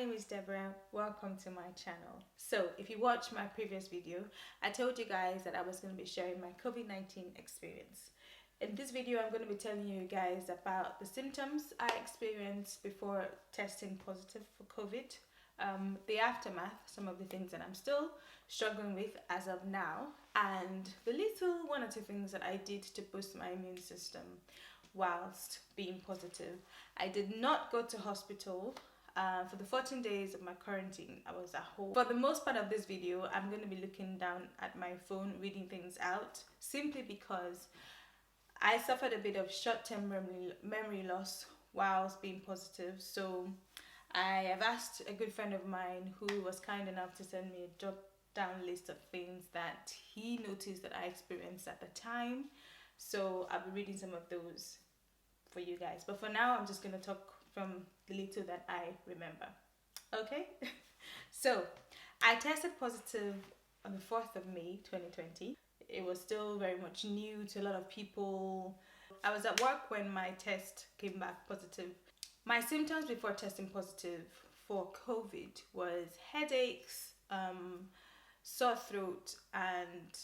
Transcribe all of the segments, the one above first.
name is Deborah. Welcome to my channel. So, if you watched my previous video, I told you guys that I was going to be sharing my COVID-19 experience. In this video, I'm going to be telling you guys about the symptoms I experienced before testing positive for COVID, the aftermath, some of the things that I'm still struggling with as of now, and the little one or two things that I did to boost my immune system whilst being positive. I did not go to hospital. For the 14 days of my quarantine, I was at home. For the most part of this video, I'm going to be looking down at my phone, reading things out, simply because I suffered a bit of short-term memory loss whilst being positive. So I have asked a good friend of mine who was kind enough to send me a drop-down list of things that he noticed that I experienced at the time. So I'll be reading some of those for you guys. But for now, I'm just going to talk from the little that I remember. Okay? So I tested positive on the 4th of May 2020. It was still very much new to a lot of people. I was at work when my test came back positive. My symptoms before testing positive for COVID was headaches, sore throat, and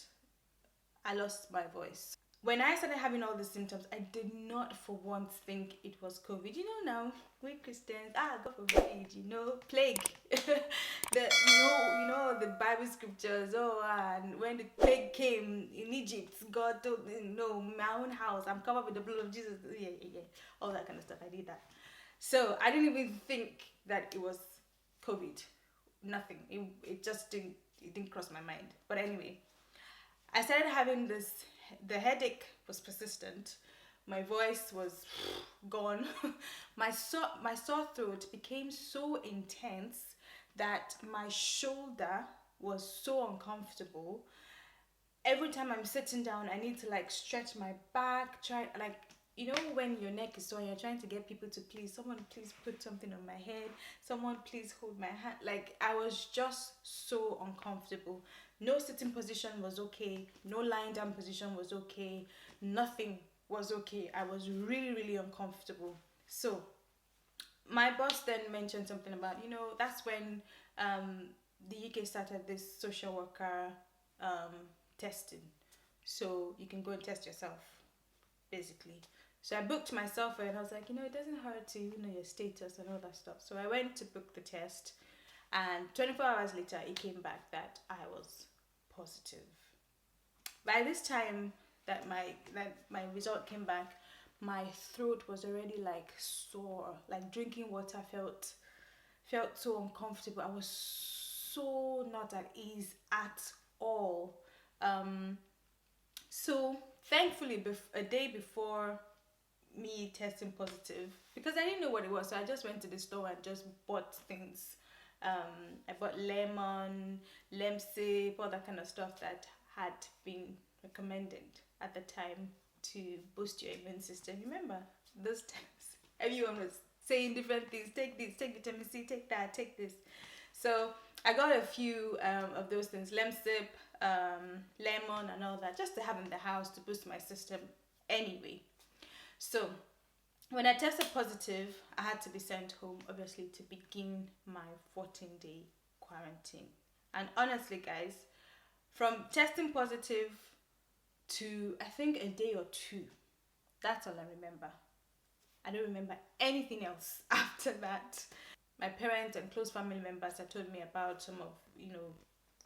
I lost my voice. When I started having all the symptoms, I did not for once think it was COVID. You know now, we Christians, God forbid, plague. The Bible scriptures, and when the plague came in Egypt, God told me, no, my own house, I'm covered with the blood of Jesus. Yeah. All that kind of stuff, I did that. So I didn't even think that it was COVID. Nothing. It just didn't cross my mind. But anyway, I started having the headache was persistent. My voice was gone. My sore throat became so intense that my shoulder was so uncomfortable. Every time I'm sitting down, I need to stretch my back, when your neck is sore, you're trying to get people to someone please put something on my head, someone please hold my hand. I was just so uncomfortable. No sitting position was okay, no lying down position was okay, nothing was okay. I was really, really uncomfortable. So my boss then mentioned something about, that's when the UK started this social worker testing. So you can go and test yourself, basically. So I booked myself and I was like, it doesn't hurt to your status and all that stuff. So I went to book the test, and 24 hours later it came back that I was positive. By this time that my result came back, my throat was already sore. Drinking water felt so uncomfortable. I was so not at ease at all. So thankfully, a day before me testing positive, because I didn't know what it was, so I just went to the store and just bought things. I bought lemon sip, all that kind of stuff that had been recommended at the time to boost your immune system. Remember those times everyone was saying different things: take this, take vitamin C, take that, take this. So I got a few of those things: sip, lemon and all that, just to have in the house to boost my system anyway. So when I tested positive, I had to be sent home, obviously, to begin my 14-day quarantine. And honestly, guys, from testing positive to I think a day or two, that's all I remember. I don't remember anything else after that. My parents and close family members had told me about some of,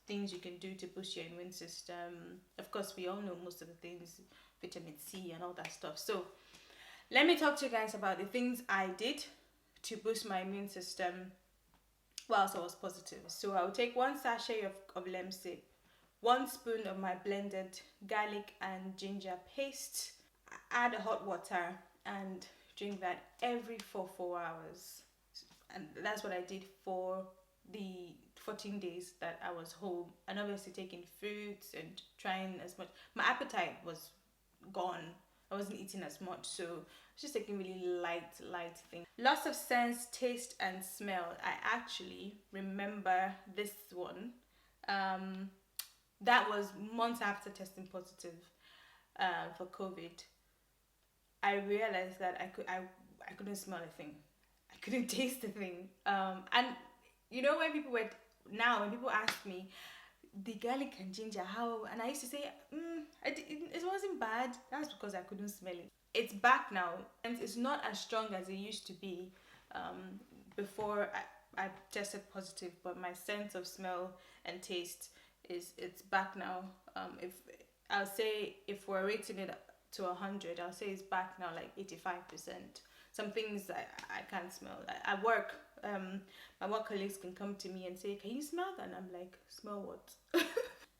things you can do to boost your immune system. Of course, we all know most of the things, vitamin C and all that stuff. So let me talk to you guys about the things I did to boost my immune system whilst I was positive. So I'll take 1 sachet of sip, 1 spoon of my blended garlic and ginger paste, add hot water, and drink that every 4 hours. And that's what I did for the 14 days that I was home, and obviously taking fruits and trying as much. My appetite was gone. I wasn't eating as much, so I was just taking really light things. Loss of sense, taste and smell. I actually remember this one. That was months after testing positive for COVID. I realized that I couldn't smell a thing. I couldn't taste a thing. And you know, when people ask me the garlic and ginger, how, and I used to say, it wasn't bad. That's because I couldn't smell it. It's back now, and it's not as strong as it used to be before I tested positive. But my sense of smell and taste it's back now. If I'll say, if we're rating it to 100, I'll say it's back now, like 85%. Some things I can't smell. At work, my work colleagues can come to me and say, "Can you smell that?" And I'm like, "Smell what?"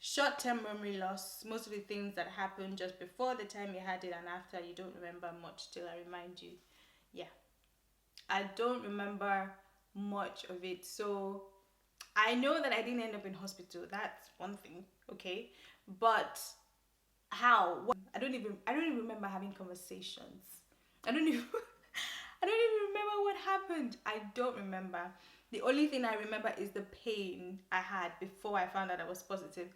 Short-term memory loss. Most of the things that happened just before the time you had it and after, you don't remember much till I remind you. Yeah, I don't remember much of it. So I know that I didn't end up in hospital. That's one thing, okay? But how? What? I don't even remember having conversations. I don't even I don't even remember what happened. I don't remember. The only thing I remember is the pain I had before I found out I was positive.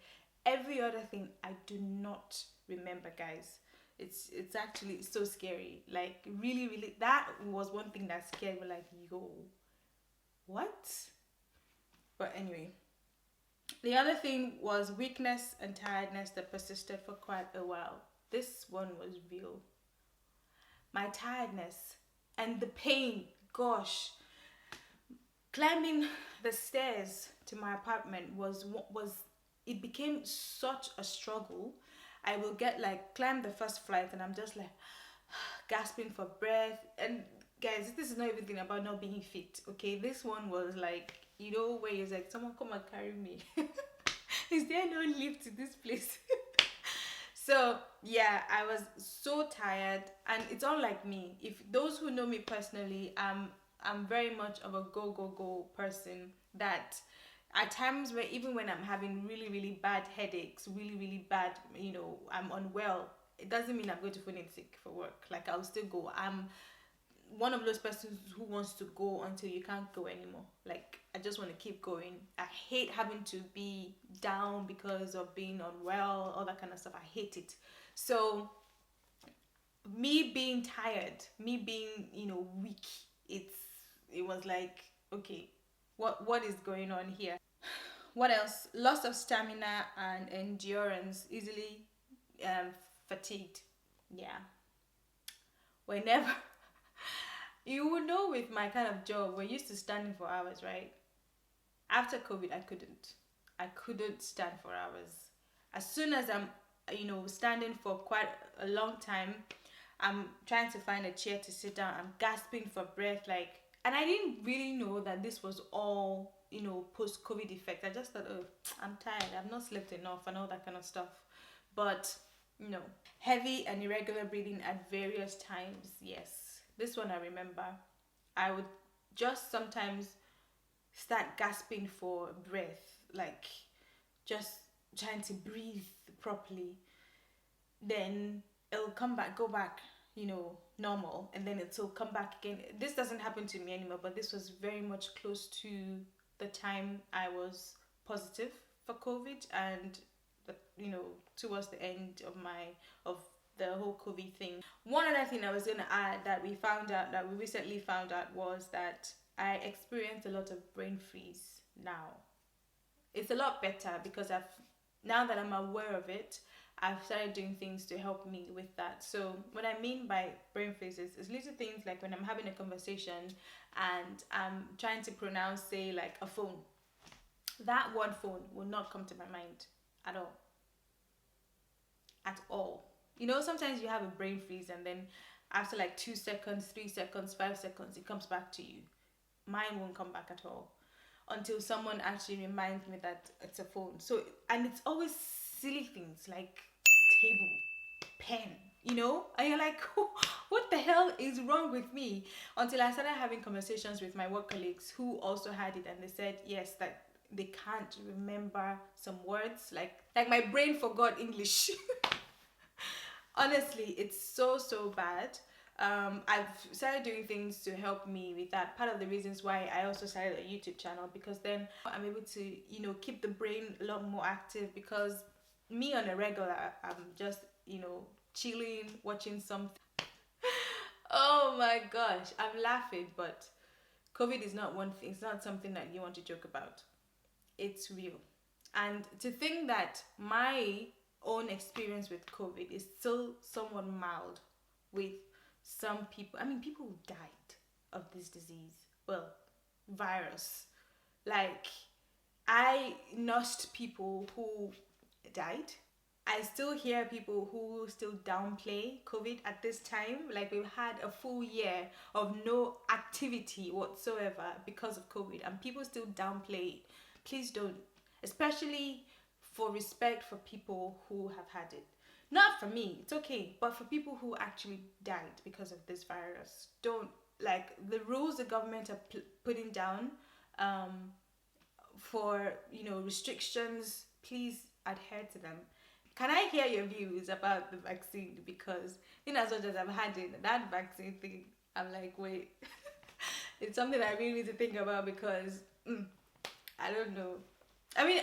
Every other thing I do not remember, guys. It's actually so scary. Like, really, really, that was one thing that scared me. Like, yo, what? But anyway, the other thing was weakness and tiredness that persisted for quite a while. This one was real. My tiredness and the pain, gosh, climbing the stairs to my apartment was it became such a struggle. I will get, like, climb the first flight and I'm just like gasping for breath. And guys, this is not even thing about not being fit, okay? This one was like, you know, where you're like, someone come and carry me. Is there no lift to this place? So yeah, I was so tired, and it's unlike me. If those who know me personally, I'm very much of a go person. That at times, where even when I'm having really really bad headaches, really really bad, I'm unwell. It doesn't mean I'm going to phone in sick for work. Like, I'll still go. I'm one of those persons who wants to go until you can't go anymore. Like, I just want to keep going. I hate having to be down because of being unwell, all that kind of stuff. I hate it. So me being tired, me being, weak, it was like, okay, what is going on here? What else? Loss of stamina and endurance, easily um fatigued. Yeah. Whenever you would know, with my kind of job, we're used to standing for hours, right? After COVID, I couldn't. I couldn't stand for hours. As soon as I'm, standing for quite a long time, I'm trying to find a chair to sit down. I'm gasping for breath, like, and I didn't really know that this was all, post-COVID effect. I just thought, oh, I'm tired. I've not slept enough and all that kind of stuff. But no, heavy and irregular breathing at various times. Yes, this one I remember. I would just sometimes start gasping for breath, like just trying to breathe properly. Then it'll come back, go back, normal, and then it'll come back again. This doesn't happen to me anymore, but this was very much close to the time I was positive for COVID, and towards the end of the whole COVID thing. One other thing I was gonna add that we recently found out was that I experience a lot of brain freeze now. It's a lot better because now that I'm aware of it, I've started doing things to help me with that. So what I mean by brain freezes is little things like when I'm having a conversation and I'm trying to pronounce, say, like a phone. That word phone will not come to my mind at all. At all. Sometimes you have a brain freeze and then after like 2 seconds, 3 seconds, 5 seconds, it comes back to you. Mine won't come back at all until someone actually reminds me that it's a phone. So, and it's always silly things like table, pen, and you're like, what the hell is wrong with me? Until I started having conversations with my work colleagues who also had it, and they said yes, that they can't remember some words, like my brain forgot English. Honestly, it's so bad. I've started doing things to help me with that. Part of the reasons why I also started a YouTube channel, because then I'm able to, keep the brain a lot more active, because me on a regular, I'm just, chilling, watching something. Oh my gosh, I'm laughing, but COVID is not one thing. It's not something that you want to joke about. It's real. And to think that my own experience with COVID is still somewhat mild with some people. I mean, people who died of this disease. Well, virus. Like, I nursed people who died. I still hear people who still downplay COVID at this time. Like, we've had a full year of no activity whatsoever because of COVID, and people still downplay it. Please don't. Especially for respect for people who have had it. Not for me, it's okay, but for people who actually died because of this virus. Don't, like, the rules the government are putting down for, restrictions, please adhere to them. Can I hear your views about the vaccine? Because as much as I've had it, that vaccine thing, I'm like, wait, it's something I really need to think about because I don't know. I mean,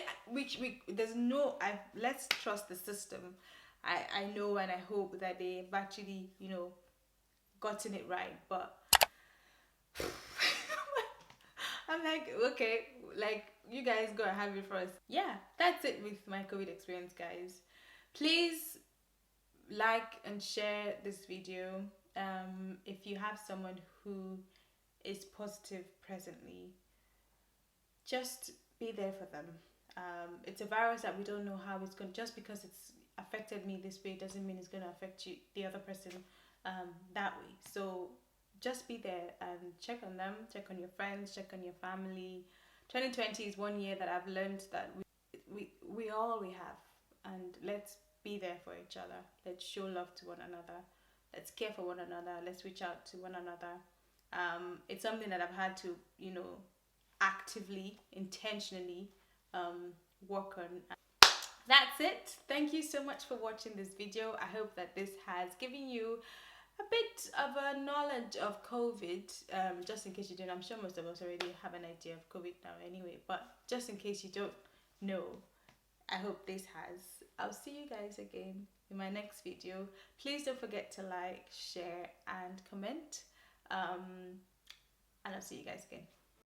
there's no. Let's trust the system. I know and I hope that they've actually gotten it right, but I'm like, okay, like, you guys go and have it first. Yeah, that's it with my COVID experience, guys. Please like and share this video. If you have someone who is positive presently, just be there for them. It's a virus that we don't know how it's going. Just because it's affected me this way doesn't mean it's going to affect you, the other person, that way. So just be there and check on them, check on your friends, check on your family. 2020 is one year that I've learned that we all we have, and let's be there for each other. Let's show love to one another. Let's care for one another. Let's reach out to one another. It's something that I've had to, actively, intentionally work on. That's it. Thank you so much for watching this video. I hope that this has given you a bit of a knowledge of COVID, just in case you don't. I'm sure most of us already have an idea of COVID now anyway, but just in case you don't know, I hope this has. I'll see you guys again in my next video. Please don't forget to like, share and comment, and I'll see you guys again.